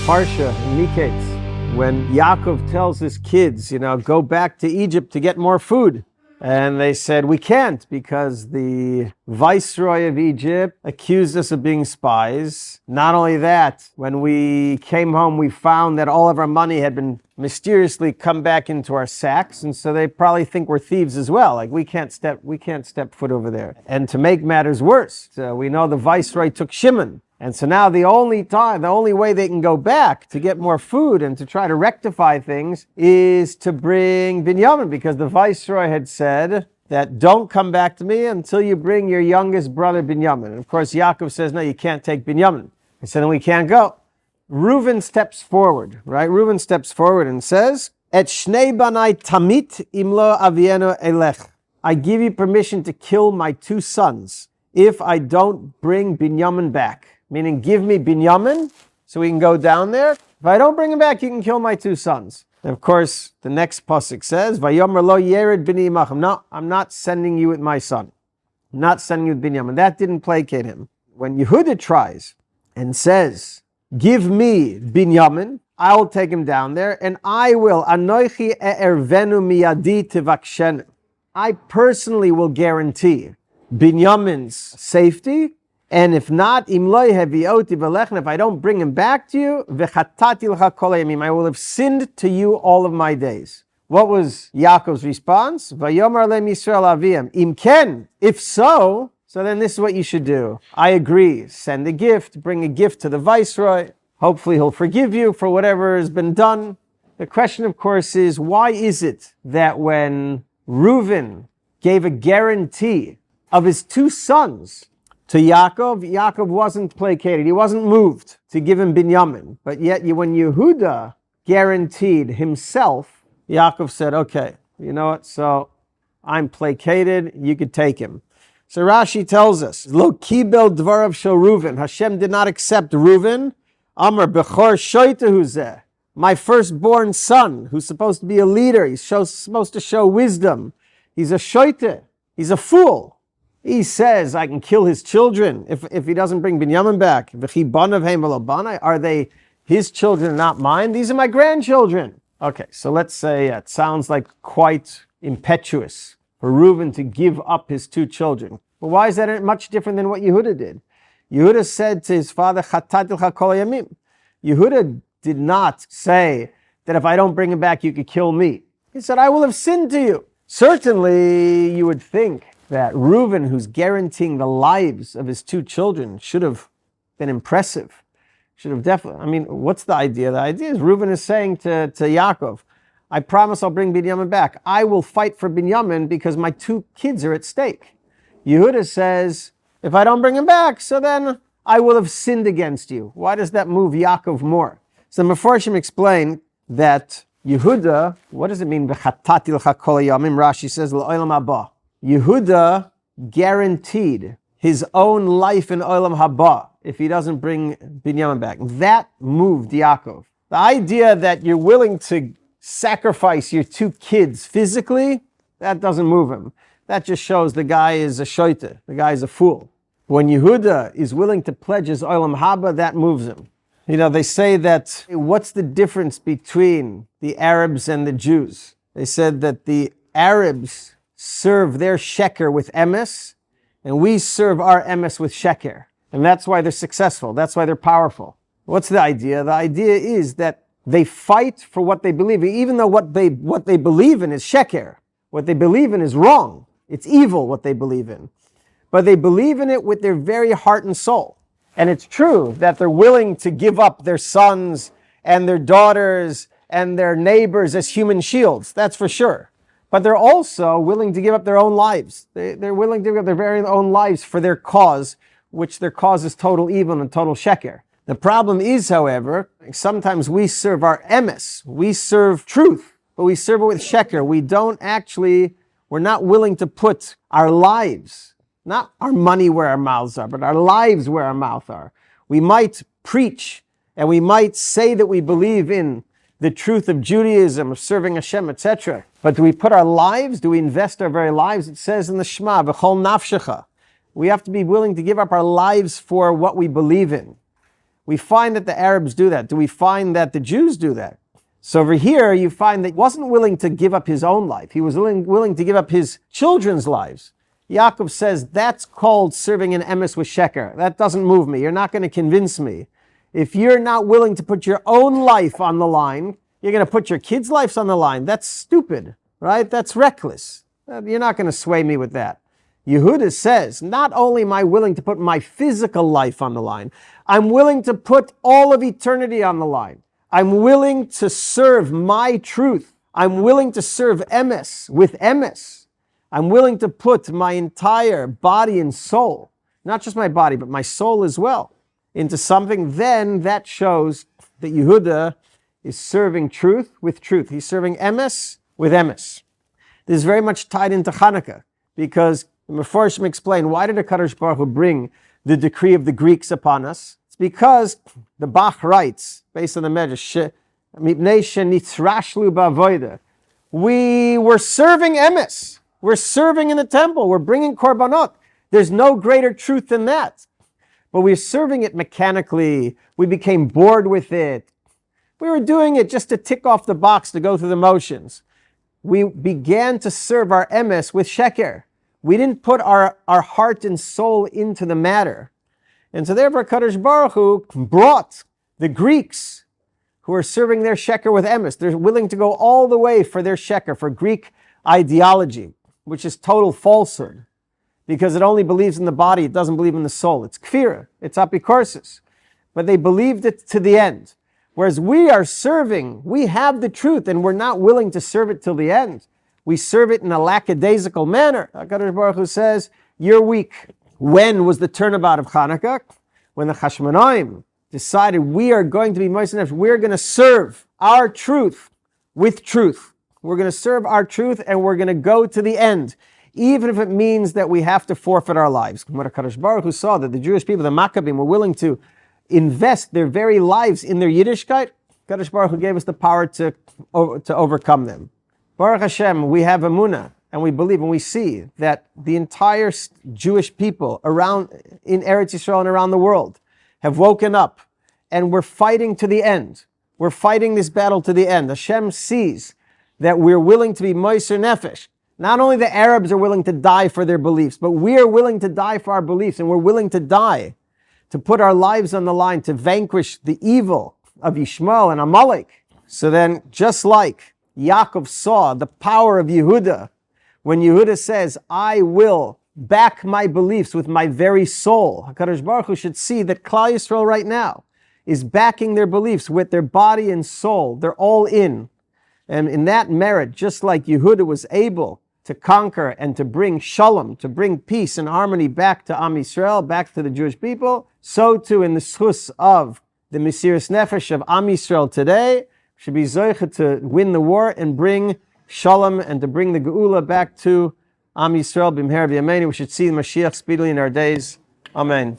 Parsha Mikeitz, when Yaakov tells his kids, go back to Egypt to get more food. And they said, we can't, because the viceroy of Egypt accused us of being spies. Not only that, when we came home, we found that all of our money had been mysteriously come back into our sacks. And so they probably think we're thieves as well. Like we can't step foot over there. And to make matters worse, we know the viceroy took Shimon. And so now the only way they can go back to get more food and to try to rectify things is to bring Binyamin, because the viceroy had said that don't come back to me until you bring your youngest brother Binyamin. And of course Yaakov says, no, you can't take Binyamin. He said, then we can't go. Reuven steps forward, right? Reuven steps forward and says, Et shnei banai tamit imlo avienu elech. I give you permission to kill my two sons if I don't bring Binyamin back. Meaning, give me Binyamin so we can go down there. If I don't bring him back, you can kill my two sons. And of course, the next pasuk says, Vayomer lo yered b'ni imachem. No, I'm not sending you with my son. I'm not sending you with Binyamin. That didn't placate him. When Yehuda tries and says, give me Binyamin, I will take him down there, and I will, anoichi e'ervenu miyadi tivakshenu. I personally will guarantee Binyamin's safety. And if not, if I don't bring him back to you, I will have sinned to you all of my days. What was Yaakov's response? If so then this is what you should do. I agree. Send a gift, bring a gift to the viceroy. Hopefully he'll forgive you for whatever has been done. The question, of course, is why is it that when Reuven gave a guarantee of his two sons to Yaakov wasn't placated. He wasn't moved to give him Binyamin. But yet when Yehuda guaranteed himself, Yaakov said, okay, you know what? So I'm placated. You could take him. So Rashi tells us, Lo kibel dvarav shel Reuven. Hashem did not accept Reuven. Amar bechor shoytehu zeh. My firstborn son, who's supposed to be a leader. He's supposed to show wisdom. He's a shoyte. He's a fool. He says, I can kill his children if he doesn't bring Binyamin back. Are they his children, not mine? These are my grandchildren. Okay, so let's say it sounds like quite impetuous for Reuven to give up his two children. But why is that much different than what Yehuda did? Yehuda said to his father, Chatatilcha kol yamim. Yehuda did not say that if I don't bring him back, you could kill me. He said, I will have sinned to you. Certainly, you would think that Reuven, who's guaranteeing the lives of his two children, should have been impressive. Should have definitely, what's the idea? The idea is Reuven is saying to Yaakov, I promise I'll bring Binyamin back. I will fight for Binyamin because my two kids are at stake. Yehuda says, if I don't bring him back, so then I will have sinned against you. Why does that move Yaakov more? So the Mefarshim explain that Yehuda, what does it mean? Rashi says, L'olam haba. Yehuda guaranteed his own life in Olam Haba if he doesn't bring Binyamin back. That moved Yaakov. The idea that you're willing to sacrifice your two kids physically, that doesn't move him. That just shows the guy is a shoyte, the guy is a fool. When Yehuda is willing to pledge his Olam Haba, that moves him. They say that, what's the difference between the Arabs and the Jews? They said that the Arabs serve their sheker with emes, and we serve our emes with sheker. And that's why they're successful. That's why they're powerful. What's the idea? The idea is that they fight for what they believe in, even though what they believe in is sheker. What they believe in is wrong. It's evil, what they believe in. But they believe in it with their very heart and soul. And it's true that they're willing to give up their sons and their daughters and their neighbors as human shields. That's for sure. But they're also willing to give up their own lives. They're willing to give up their very own lives for their cause, which their cause is total evil and total sheker. The problem is, however, sometimes we serve our emes. We serve truth, but we serve it with sheker. We're not willing to put our lives, not our money where our mouths are, but our lives where our mouths are. We might preach and we might say that we believe in the truth of Judaism, of serving Hashem, etc. But do we put our lives, do we invest our very lives? It says in the Shema, V'chol nafshecha. We have to be willing to give up our lives for what we believe in. We find that the Arabs do that. Do we find that the Jews do that? So over here, you find that he wasn't willing to give up his own life. He was willing to give up his children's lives. Yaakov says, that's called serving an emes with sheker. That doesn't move me. You're not going to convince me. If you're not willing to put your own life on the line, you're going to put your kids' lives on the line. That's stupid, right? That's reckless. You're not going to sway me with that. Yehuda says, not only am I willing to put my physical life on the line, I'm willing to put all of eternity on the line. I'm willing to serve my truth. I'm willing to serve emes with emes. I'm willing to put my entire body and soul, not just my body, but my soul as well, into something. Then that shows that Yehuda is serving truth with truth. He's serving emes with emes. This is very much tied into Chanukah, because the Mefarshim explain, why did the Kadosh Baruch Hu bring the decree of the Greeks upon us? It's because the Bach writes, based on the Medrash, we were serving emes. We're serving in the temple. We're bringing korbanot. There's no greater truth than that. But we're serving it mechanically. We became bored with it. We were doing it just to tick off the box, to go through the motions. We began to serve our emes with sheker. We didn't put our heart and soul into the matter. And so therefore Kadosh Baruch Hu brought the Greeks who are serving their sheker with emes. They're willing to go all the way for their sheker, for Greek ideology, which is total falsehood, because it only believes in the body, it doesn't believe in the soul. It's kfira, it's apikorsis. But they believed it to the end. Whereas we are serving, we have the truth, and we're not willing to serve it till the end. We serve it in a lackadaisical manner. HaKadosh Baruch Hu says, you're weak. When was the turnabout of Chanukah? When the Hashmoneans decided we are going to be moist enough, we're going to serve our truth with truth. We're going to serve our truth, and we're going to go to the end, even if it means that we have to forfeit our lives. When HaKadosh Baruch Hu saw that the Jewish people, the Maccabim, were willing to invest their very lives in their Yiddishkeit, HaKadosh Baruch Hu gave us the power to overcome them. Baruch Hashem, we have emunah, and we believe and we see that the entire Jewish people around in Eretz Yisrael and around the world have woken up, and we're fighting to the end. We're fighting this battle to the end. Hashem sees that we're willing to be moiser nefesh. Not only the Arabs are willing to die for their beliefs, but we are willing to die for our beliefs, and we're willing to die, to put our lives on the line, to vanquish the evil of Yishmael and Amalek. So then, just like Yaakov saw the power of Yehuda, when Yehuda says, I will back my beliefs with my very soul, HaKadosh Baruch Hu should see that Klal Yisrael right now is backing their beliefs with their body and soul. They're all in. And in that merit, just like Yehuda was able to conquer and to bring shalom, to bring peace and harmony back to Am Yisrael, back to the Jewish people, so too in the schus of the Mesiras Nefesh of Am Yisrael today, should be zoicha to win the war and bring shalom and to bring the geula back to Am Yisrael b'mher v'yameinu. We should see the Mashiach speedily in our days. Amen.